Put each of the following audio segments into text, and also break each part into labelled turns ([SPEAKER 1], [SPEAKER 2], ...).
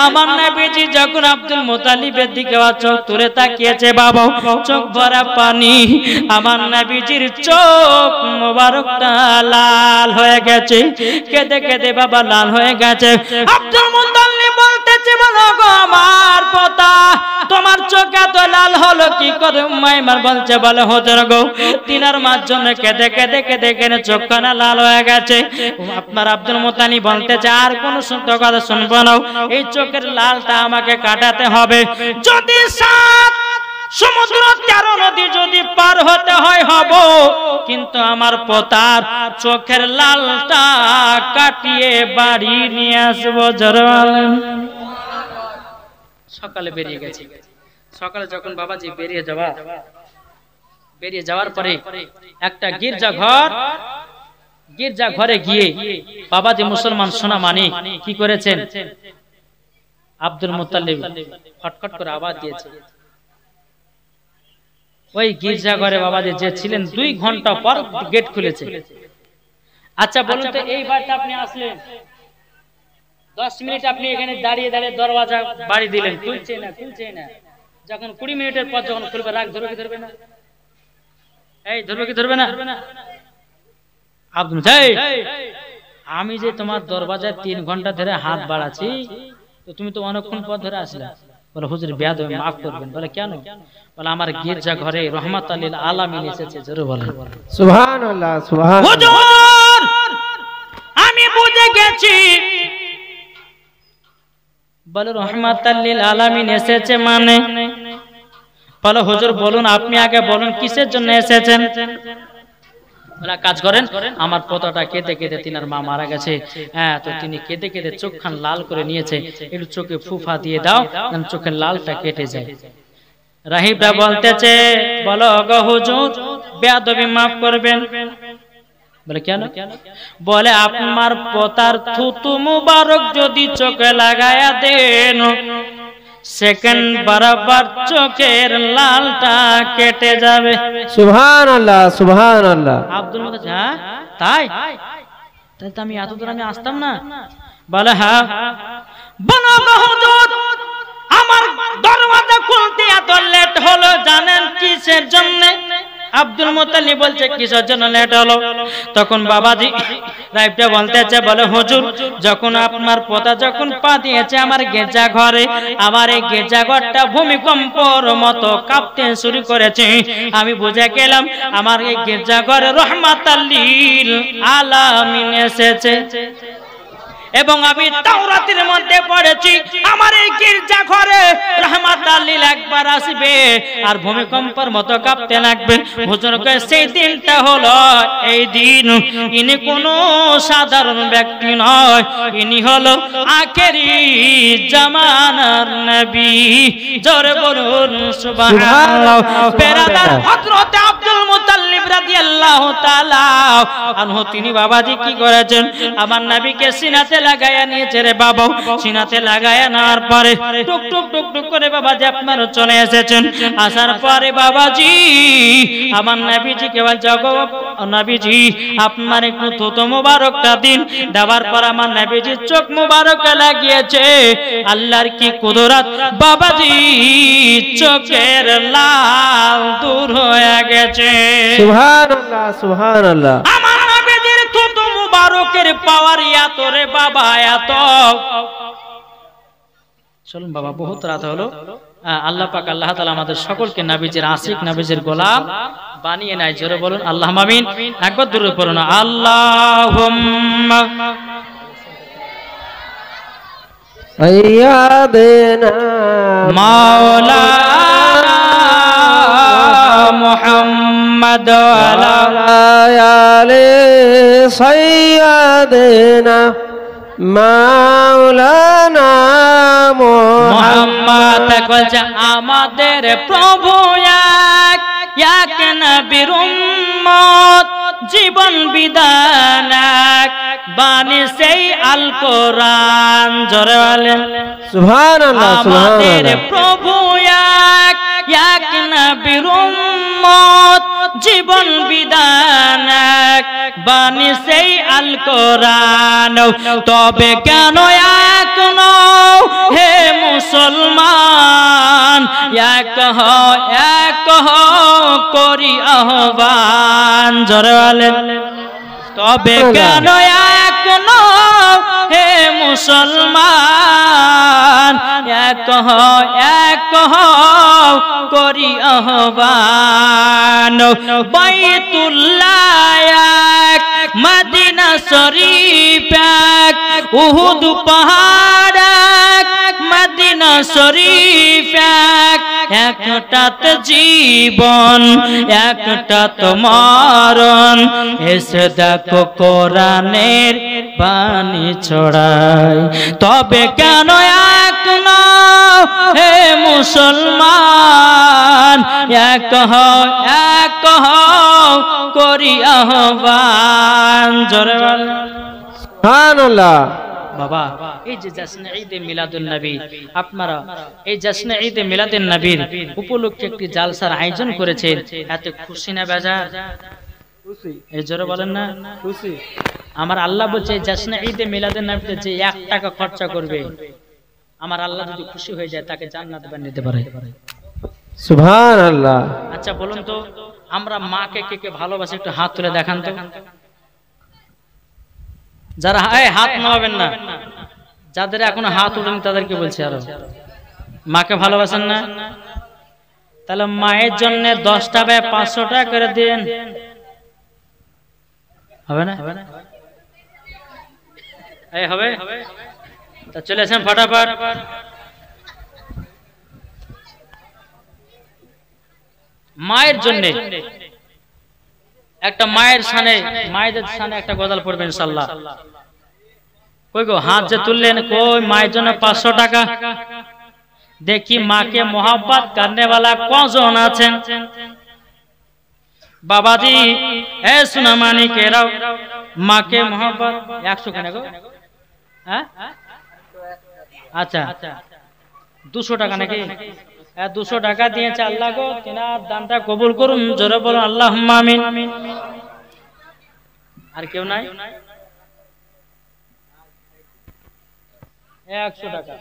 [SPEAKER 1] আমার নবীজি যখন আব্দুল মুত্তালিবের দিকে চোখ তুলে তাকিয়েছে বাবা, চোখ ভরা পানি। আমার নবীজির চোখ মোবারকটা লাল হয়ে গেছে, কেঁদে কেঁদে বাবা লাল হয়ে গেছে। আব্দুল মুত্তালিব বলতেছে, বলো গো আমার পোতা, তোমার চোখ এত লাল হলো কি করে? মাইমার বলছে, বলে হুজুর গো, তিনার মার জন্য কেঁদে কেঁদে কেঁদে কেঁদে চোখখানা লাল হয়ে গেছে। আপনার আব্দুল মুত্তালিব বলতেছে, আর কোন সত্য কথা শুনবো না, এই চোখের লালটা আমাকে কাটাতে হবে। যদি 7 সমুদ্র 13 নদী যদি পার হতে হয় হব, কিন্তু আমার পোতার চোখের লালটা কাটিয়ে বাড়ি নিয়ে আসবো। সকালে বেরিয়ে গেছে। সকালে যখন বাবাজি বেরিয়ে যাওয়ার পরে একটা গির্জা ঘরে গিয়ে বাবাজি মুসলমান সোনা মানিক কি করেছেন, আব্দুল মুত্তালিব খটখট করে আওয়াজ দিয়েছে। ওই গির্জা ঘরে বাবাজি যে ছিলেন 2 ঘন্টা পর গেট খুলেছে। আচ্ছা বলুন তো, এই বারটা আপনি আসলেন, 10 মিনিট আপনি এখানে দাঁড়িয়ে দাঁড়িয়ে দরওয়াজা বাড়ি দিলেন, খুলছে না। যখন 20 মিনিটের পর যখন খুলবে, রাগ ধরবে কি ধরবে না? এই ধরবে কি ধরবে না? আব্দুল আমি যে তোমার দরওয়াজায় 3 ঘন্টা ধরে হাত বাড়াচ্ছি, তো তুমি তো অনেকক্ষণ পর ধরে আসলে। বলে হুজুর বেয়াদবি মাফ করবেন। বলে কেন? বলে আমার গির্জা ঘরে রহমাতুল লিল আলামিন এসেছে। জোরে বলেন
[SPEAKER 2] সুবহানাল্লাহ, সুবহানাল্লাহ।
[SPEAKER 1] হুজুর আমি বুঝে গেছি। বলে রহমাতুল লিল আলামিন এসেছে মানে? বলে হুজুর বলুন, আপনি আগে বলুন কিসের জন্য এসেছেন? বলে কাজ করেন, আমার পোতাটা কেঁদে কেঁদে তিনার মা মারা গেছে, হ্যাঁ, তো তিনি কেঁদে কেঁদে চোখখান লাল করে নিয়েছে, একটু চোখে ফুফা দিয়ে দাও, যেন চোখের লালটা কেটে যায়। রাহিবরা বলতেছে, বলো গো হুজুর বেয়াদবি মাফ করবেন। বলে কেন? বলে আপনার পোতার থুতু মুবারক যদি চোখে লাগায়া দেন, সেকেন্ড বরাবর চোখের লালটা কেটে যাবে।
[SPEAKER 2] সুবহানাল্লাহ, সুবহানাল্লাহ।
[SPEAKER 1] আব্দুল মুত্তালিব, হ্যাঁ তাই? তাই তো আমি এত দূর আমি আসতাম না। বলে হ্যাঁ। বলো গো হুজুর আমার দরওয়াজা খুলতে এত লেট হলো, জানেন কিসের জন্য? আব্দুল মুত্তালিব বলছে, কিসের জন্য লেট হলো? তখন বাবাজি রাইবটা বলতেছে, বলে হুজুর যখন আপনার পোতা যখন পা দিয়েছে আমার গির্জা ঘরে, আমার এই গির্জা ঘরটা ভূমিকম্পর মতো কাঁপতে শুরু করেছে। আমি বুঝে গেলাম আমার এই গির্জা ঘরে রহমাতুল লিল আলামিন এসেছে। এবং আমি তাওরাতের মধ্যে পড়েছি আমার এই গির্জা ঘরে রহমাতুল লিল একবার আসবে আর ভূমিকম্পের মতো কাঁপতে লাগবে। হুজুর কয় সেই দিনটা হলো এই দিন। ইনি কোনো সাধারণ ব্যক্তি নয়, ইনি হলো আখেরি জামানার নবী। জোরে বলুন সুবহানাল্লাহ। বেরাদার হযরত আব্দুল মুত্তালিব রাদিয়াল্লাহু তাআলা আনহু তিনি বাবাজি কি করেছেন, আমার নবীকে সিনাতে লাগায়া নিয়েছে রে বাবা। সিনাতে লাগায়া নেওয়ার পরে টুক টুক টুক টুক করে বাবাজি আপনার চলে এসেছেন। আসার পরে বাবাজি আমার নবীজিকে বলছে, গো নবীজি আপনার একটু থুতু মুবারকটা দিন। দেওয়ার পর আমার নবীজি চোখ মুবারক লাগিয়েছে। আল্লাহর কি কুদরত, বাবাজি চোখের লাল দূর হয়ে গেছে।
[SPEAKER 2] সুবহানাল্লাহ, সুবহানাল্লাহ।
[SPEAKER 1] আমার নবীজির থুতু মুবারকের পাওয়ার এত রে বাবা, এত। চলুন বাবা, বহুত রাত হলো। আল্লাহ পাক আল্লাহ তাআলা আমাদের সকলকে নবীজির আশিক নবীজির গোলাম বানিয়ে নেয়। জোরে বলুন আল্লাহুম্মা আমিন। একবার দূরে পড়ুন আল্লাহুম্মা
[SPEAKER 2] সাইয়্যিদানা
[SPEAKER 1] মাওলানা মুহাম্মদ ওয়া
[SPEAKER 2] আলি সাইয়্যিদানা মাওলানা
[SPEAKER 1] মুহাম্মদ। বলছে আমাদের প্রভু এক নবীর উম্মত, জীবন বিধান বাণী সেই আল কোরআন। জোরে বলেন
[SPEAKER 2] সুবহানাল্লাহ,
[SPEAKER 1] আমাদের
[SPEAKER 2] সুবহানাল্লাহ।
[SPEAKER 1] প্রভু এক নবীর উম্মত, জীবন বিধান বাণী সেই আল কোরআন। তবে কেন এক নও হে মুসলমান এক হও করি আহ্বান জোরে বলেন তবে কেন এক নও হে মুসলমান এক হও করি আহ্বান বাইতুল্লাহ এক মদিনা শরীফ এক উহুদ পাহাড় এক মদিনা শরীফ এক একটাত জীবন একটাত মরণ এসে দেখো কোরআনের বাণী ছড়ায় তবে কেন এক নও হে মুসলমান এক হও করি আহ্বান জোরে বলেন
[SPEAKER 2] সুবহানাল্লাহ।
[SPEAKER 1] বাবা এই যে জশ্নে ঈদে মিলাদুন নবী আপনারা এই জশ্নে ঈদে মিলাদুন নবীর উপলক্ষে একটি জালসার আয়োজন করেছেন এত খুশি না বেজার খুশি এই জোরে বলেন না খুশি আমার আল্লাহ বলছে জশ্নে ঈদে মিলাদুন নবীতে যে 1 টাকা খরচা করবে আমার আল্লাহ যদি খুশি হয়ে যায় তাকে জান্নাত বানিয়ে দিতে পারে
[SPEAKER 2] সুবহানাল্লাহ।
[SPEAKER 1] আচ্ছা বলুন তো আমরা মাকে কে কে ভালোবাসি একটু হাত তুলে দেখান তো যারা হাত নামাবেন না যাদের এখনো হাত উঠেনি তাদেরকে বলছি আরো মাকে ভালোবাসেন না তাহলে মায়ের জন্য 10 টাকায় 500 টাকা করে দেন হবে না এই হবে তা চলে আসেন ফটাফট মায়ের জন্য একটা মায়ের শানে মায়েদের শানে একটা গজল পড়বেন ইনশাআল্লাহ কই গো হাত যে তুললেন কই মায়ের জন্য 500 টাকা দেখি মাকে मोहब्बत करने वाला कौन আছেন বাবাজি এ সুনামানি কেরাও মাকে मोहब्बत 100 কেন গো হ্যাঁ আচ্ছা 200 টাকা নাকি 200 টাকা দিয়েছে আল্লাহ গো তিনার দানটা কবুল করুন জোরে বলুন আল্লাহুম্মা আমিন আর কেউ নাই 100 টাকা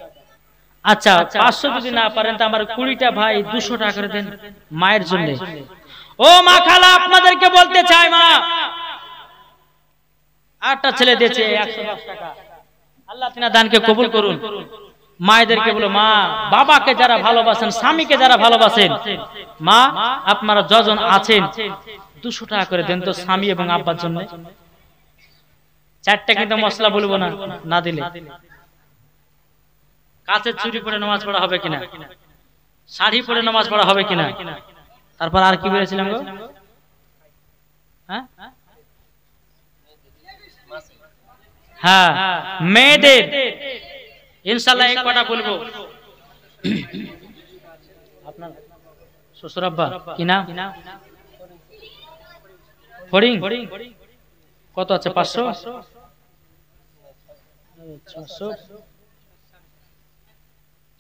[SPEAKER 1] আচ্ছা 500 যদি না পারেন তো আমার 20টা ভাই 200 টাকা করে দেন মায়ের জন্য ও মা খালা আপনাদেরকে বলতে চাই মা 8টা ছেলে দিয়েছে 110 টাকা আল্লাহ তিনার দানকে কবুল করুন মায়েদেরকে বলো মা বাবাকে যারা ভালোবাসেন স্বামীকে যারা ভালোবাসেন মা আপনারা যজন আছেন 200 টাকা করে দেন তো স্বামী এবং আব্বার জন্য 4টা কিন্তু মশলা বলবো না না দিলে কাছে চুরি পরে নামাজ পড়া হবে কিনা শাড়ি পরে নামাজ পড়া হবে কিনা তারপর আর কি বলেছিলাম গো হ্যাঁ হ্যাঁ মেয়েদের ইনশাআল্লাহ এক কথা বলবো আপনার শ্বশুর আব্বা কি নাম ফড়িং কত আছে 500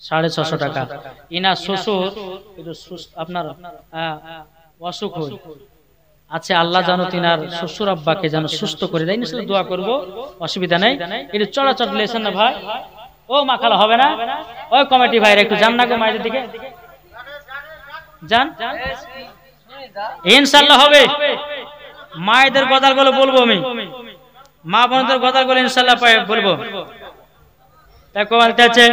[SPEAKER 1] 650 টাকা ইনা শ্বশুর আপনার অসুখ হয় আচ্ছা আল্লাহ জানো তিনার শ্বশুর আব্বাকে যেন সুস্থ করে দেয় ইনশাআল্লাহ দোয়া করব অসুবিধা নাই এটা চলাচল লেছেন না ভাই ও মা খালা হবে না ওই কমিটি ভাইরা একটু যান না গো মায়ের দিকে যান ইনশাআল্লাহ হবে মায়েদের গজালগুলো বলবো আমি মা বোনদের গজালগুলো ইনশাআল্লাহ বলবো তাই বলতেছে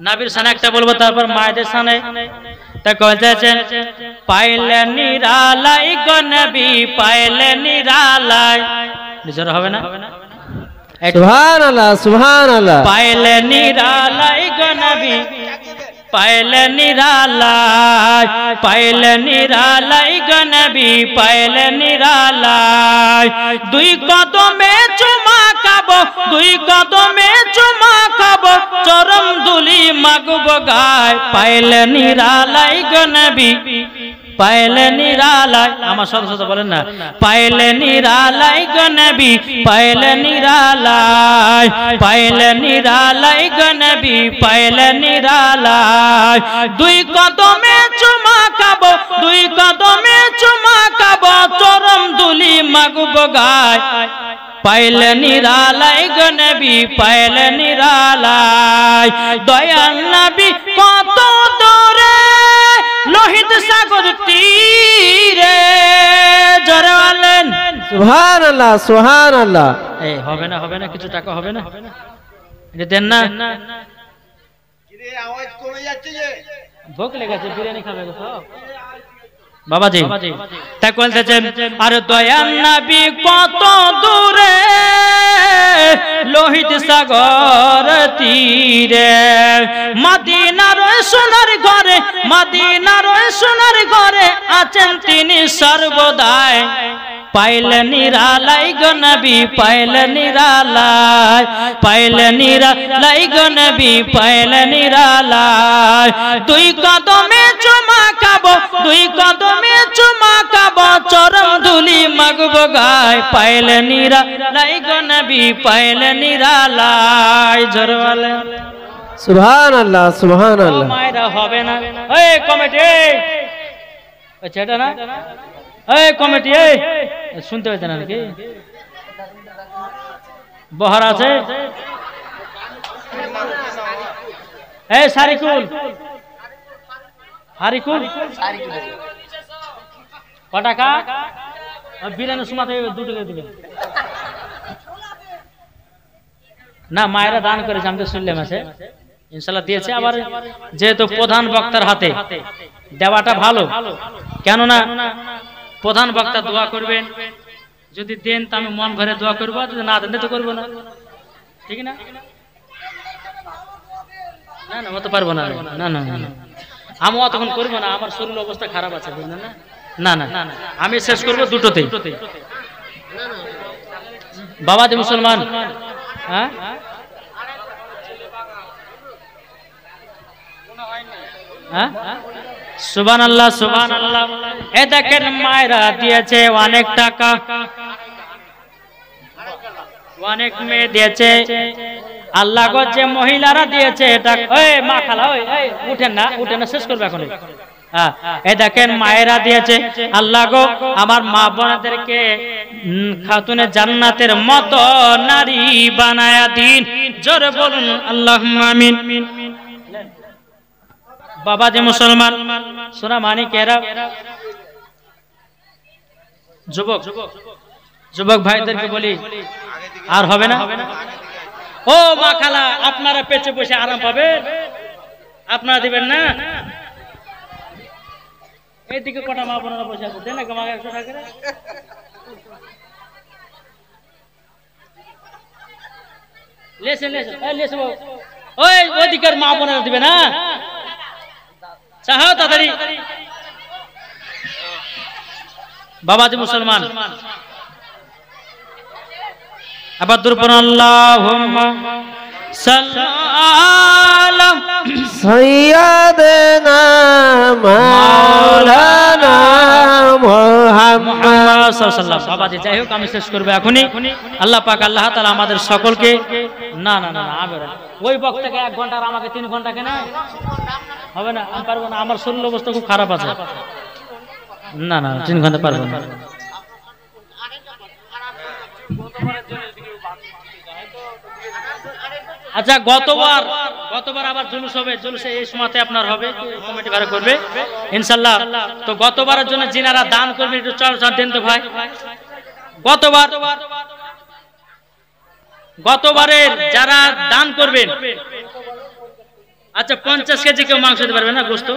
[SPEAKER 1] নবীর শানে একটা বলবো তারপর মায়েদের শানে তাই বলতেছে পাইলে নিরালাই গো নবী পাইলে নিরালাই নিজের হবে না
[SPEAKER 2] সুবহানাল্লাহ সুবহানাল্লাহ
[SPEAKER 1] পাইলে নিরালাই গো নবী পাইলে নিরালাই গো নবী পাইলে নিরালাই দুই কদমে চুমা খাবো চরম দুলি মাগবো গায় পাইলে নিরালাই গো নবী পাইলে নিরালাই আমার সাথে সাথে বলেন না পাইলে নিরালাই গো নবী পাইলে নিরালাই গো নবী পাইলে নিরালাই দুই কদমে চুমা খাবো চরম দুলি মাগবো গায় পাইলে নিরালাই গো নবী পাইলে নিরালাই দয়াল নবী কত দূরে লোহিত সাগর তীরে জোরে বলেন
[SPEAKER 2] সুবহানাল্লাহ সুবহানাল্লাহ।
[SPEAKER 1] এই হবে না কিছু টাকা হবে না এটা দেন না
[SPEAKER 3] আওয়াজ কমে যাচ্ছে যে
[SPEAKER 1] ভোগ লেগেছে বিরিয়ানি খাবে গো সব বাবাজি তাই বলতেছেন আর দয়াল নবী কত দূরে লোহিত সাগর তীরে মদিনার সোনার ঘরে আছেন তিনি সর্বদাই পাইলে নিরালাই গো নবী পাইলে নিরালাই গো নবী পাইলে নিরালাই দুই কদমে চুমা খাবো চরম ধুলি মাগবো গায় পাইলে নিরালাই গো নবী পাইলে নিরালাই জোরে বলেন
[SPEAKER 2] সুবহানাল্লাহ সুবহানাল্লাহ।
[SPEAKER 1] মায়েরা হবে না এই কমিটি ওই ছেটা না এই কমিটি এই শুনতে হয়েছে না নাকি বহার আছে এই হারিকুল কটাকা বিরিয়ানি সুমাতে 2 টাকা দিবেন না মায়েরা দান করেছে আমি তো শুনলাম আছে ইনশাআল্লাহ দিয়েছে আবার যেহেতু প্রধান বক্তার হাতে দেওয়াটা ভালো কেননা প্রধান বক্তা দোয়া করবেন যদি দেন তো আমি মন ভরে দোয়া করবো যদি না দেন তো করবো না ঠিক না না না হতে পারবো না আমি তখন করবো না আমার শরীর অবস্থা খারাপ আছে বুঝলেন না না না আমি শেষ করবো দুটোতেই বাবাজি মুসলমান হ্যাঁ সুবহানাল্লাহ সুবহানাল্লাহ এই দেখেন মায়েরা দিয়েছে অনেক টাকা অনেক মেয়ে দিয়েছে আল্লাহ গো যে মহিলারা দিয়েছে এটা এই মা খালা এই উঠেন না শেষ করবে এখন এই দেখেন মায়েরা দিয়েছে আল্লাহ গো আমার মা বোনদেরকে খাতুনে জান্নাতের মতো নারী বানায়া দিন জোরে বলুন আল্লাহুম্মা আমিন বাবাজি মুসলমান সোনা মানিকেরা যুবক ভাইদেরকে বলি আর হবে না ও মা খালা আপনারা পেছে বসে আরাম পাবেন আপনারা দিবেন না এইদিকে কটা মা বোনেরা বসে আছে দেন না আমাকে 100 টাকা করে লেসে ওই ওইদিকের মা বোনেরা দিবে না চাহাও তাড়াতাড়ি বাবাজি মুসলমান আবার দুরপন আল্লাহুম্মা সাল্লাল্লাহু
[SPEAKER 2] সাইয়্যিদানা মাওলানা মুহাম্মদ
[SPEAKER 1] সাল্লাল্লাহু বাবাজি যাই হোক আমি শেষ করব এখনি আল্লাহ পাক আল্লাহ তাআলা আমাদের সকলকে না ওই বক্তাকে 1 ঘন্টা আর আমাকে 3 ঘন্টা কেন হবে না আমি পারবো না আমার শরীর অবস্থা খুব খারাপ আছে না 3 ঘন্টা পারবো না আচ্ছা গতবার আবার জুলুস হবে জুলুসে এই সময়তে আপনার হবে কমিটি ভাড়া করবে ইনশাআল্লাহ তো গতবারের জন্য যিনারা দান করবেন একটু চল দেন তো ভাই গতবারের যারা দান করবেন আচ্ছা 50 কেজি কেউ মাংস দিতে পারবে না গোশত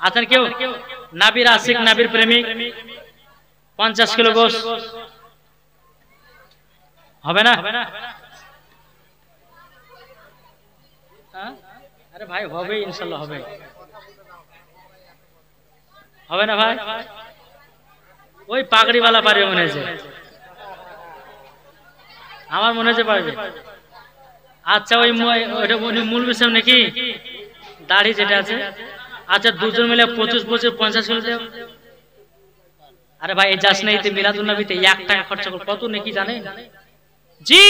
[SPEAKER 1] আছেন কেউ নাবির আশিক নাবির প্রেমিক 50 কিলো গোশত হবে না আরে ভাই হবে ইনশাআল্লাহ হবে না ভাই ওই পাগড়িওয়ালা পারবে মনে হচ্ছে আমার মনে হচ্ছে পারবে আচ্ছা ওই ওটা মূল বিষয় নাকি দাড়ি যেটা আছে আচ্ছা দুজন মিলে 25 50 কিলো দেব আরে ভাই এই যাস না ইতে মিলাদুন নবীতে 1 টাকা খরচ করে কত নাকি জানে জি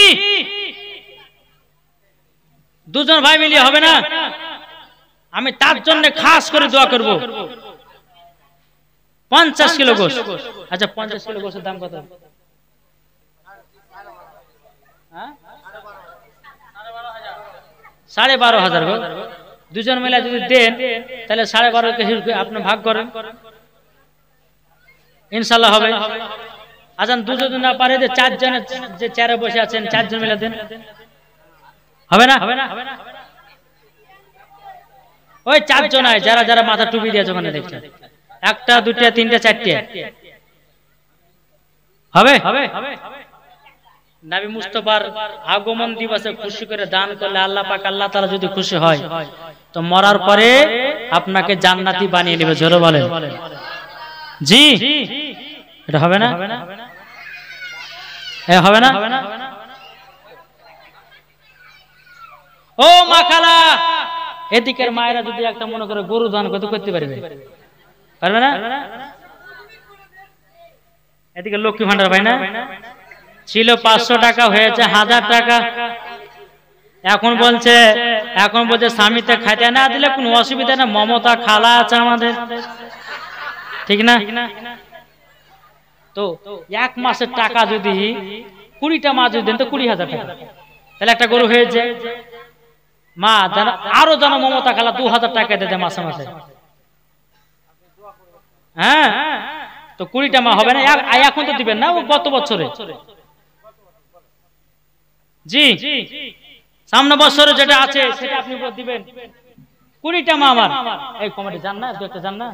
[SPEAKER 1] দুজন ভাই মিলিয়ে হবে না আমি তার জন্য খাস করে দোয়া করব 50 কিলো গোশত আচ্ছা 50 কিলো গোশতের দাম কত হ্যাঁ 12,500 গো, দুজন মিলে যদি দেন তাহলে 12,500 আপনি ভাগ করেন, ইনশাআল্লাহ হবে। আজান দুজন না পারে যে 4 জন যে চেয়ারে বসে আছেন 4 জন মিলে দেন, হবে না? ওই 4 জন আয় যারা যারা মাথা টুপি দিয়েছে ওখানে দেখছেন, 1টা 2টা 3টা 4টে হবে। নবী মুস্তাফার আগমন দিবসে খুশি করে দান করলে আল্লাহ পাক আল্লাহ তাআলা যদি খুশি হয় তো মরার পরে আপনাকে জান্নাতি বানিয়ে নেবে। জোরে বলেন জি। এটা হবে না? হবে না? ও মা খালা, এদিকের মায়েরা যদি একটা মনে করে গরু দান করতে পারবে না? এদিকে লক্ষ্মী ভান্ডার ভাই না ছিল 500 টাকা হয়েছে 1000 টাকা, এখন বলছে স্বামীতে খাইতে না দিলে কোনো অসুবিধা না, মমতা খালা আছে আমাদের, ঠিক না? তো 1 মাসের টাকা যদি 20টা মাস যদি দেন তো 20,000 টাকা, তাহলে একটা গরু হয়েছে। মা আরো যেন মমতা খালা 2000 টাকা দিতে মাসে মাসে, হ্যাঁ তো 20টা মা হবে না? এখন তো দিবেন না, ও গত বছরে জি, সামনে বছরে যেটা আছে সেটা আপনি দিবেন। 20টা মা আমার এই কমিটি জান না, দেখতে জান না।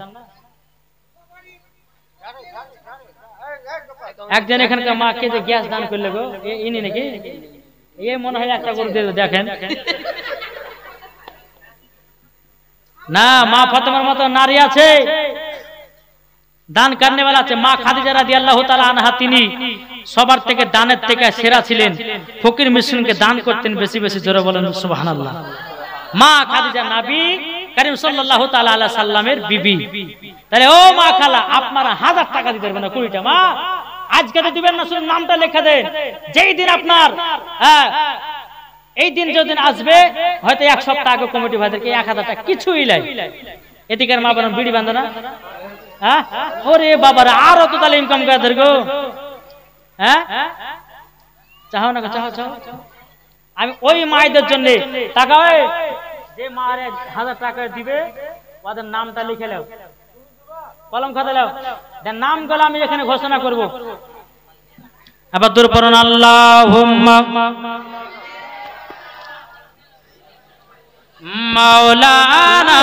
[SPEAKER 1] একজন এখানকার মাকে যে গ্যাস দান করলে গো, ইনি নাকি এ মনে হয় একটা করে দিয়ে দেখেন না। মা ফাতেমার মতো নারী আছে, দান করনে वाला আছে। মা খাদিজা রাদিয়াল্লাহু তাআলা আনহা তিনি সবার থেকে দানের থেকে সেরা ছিলেন, ফকির মিসকিনকে দান করতেন বেশি বেশি। জোরে বলেন সুবহানাল্লাহ। মা খাদিজা নবী করিম সাল্লাল্লাহু তাআলা আলাইহি সাল্লামের বিবি। তাহলে ও মা খালা আপনারা 1000 টাকা দিতে পারবেন না, 20টা মা আজকে তো দিবেন না, শুধু নামটা লিখে দেন। যেই দিন আপনার এই দিন যেদিন আসবে হয়তো 1 সপ্তাহ আগে কমিটি ভাইদেরকে 1000 টাকা কিছুই লাই। এদিকের মা বলেন বিড়ি বাঁধে না, হ্যাঁ ওরে বাবারা আরো তো তাহলে ইনকাম করে ধরগো, হ্যাঁ চাও না চাও। আমি ওই মায়েদের জন্য টাকা, যে মারে 1000 টাকা দিবে ওদের নামটা লিখে নাও, কলম খাতা নাও, নাম গুলো আমি এখানে ঘোষণা করব। আবার দূর পড়ুন আল্লাহুম্মা মাওলানা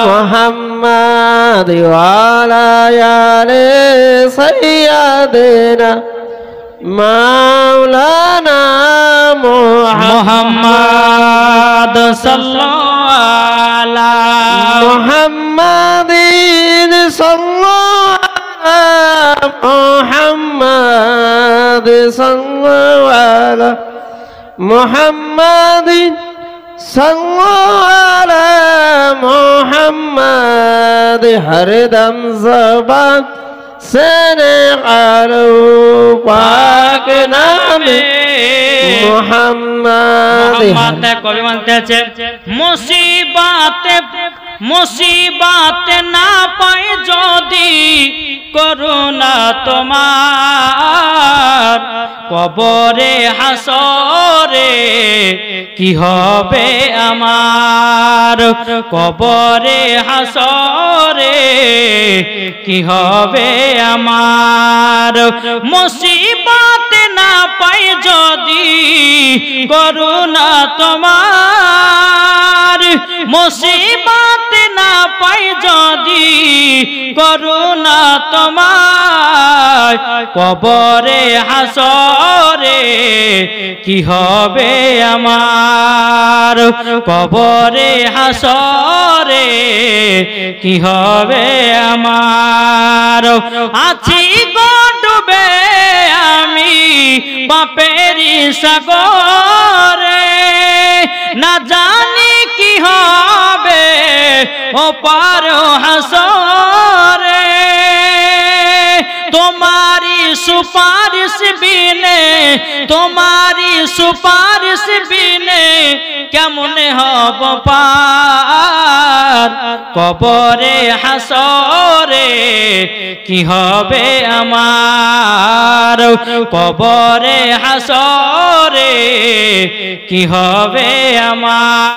[SPEAKER 2] মুহাম্মাদ ওয়া আলা আলি সাইয়্যিদিনা মাওলানা
[SPEAKER 1] মুহাম্মাদ সাল্লাল্লাহু আলা
[SPEAKER 2] মুহাম্মাদিন সাল্লাল্লাহু মুহাম্মাদ সাল্লাল্লাহু আলা মুহাম্মাদিন সাল্লাল্লাহু আলা মুহাম্মাদ হরদম ज़बान से निकालो पाक नामे মুহাম্মাদ।
[SPEAKER 1] কবি মানতে আছে মুসিবাতে না পাই যদি করুণা তোমার, কবরে হাসরে কি হবে আমার, কবরে হাসরে কি হবে আমার। মুসিবতে না পাই যদি করুণা তোমার, মুসিবতে না পাই যদি করুণা তোমার, কবরে হাসরে কি হবে আমার, কবরে হাসরে কি হবে আমার। আছি গো ডুবে আমি পাপেরি সাগরে, না জানি কি হবে ও পার হাসরে, তোমারি সুপারিশ বিনে, তোমারি সুপারিশ বিনে কেমনে হব পার। কবরে হাসরে কি হবে আমার, কবরে হাসরে কি হবে আমার।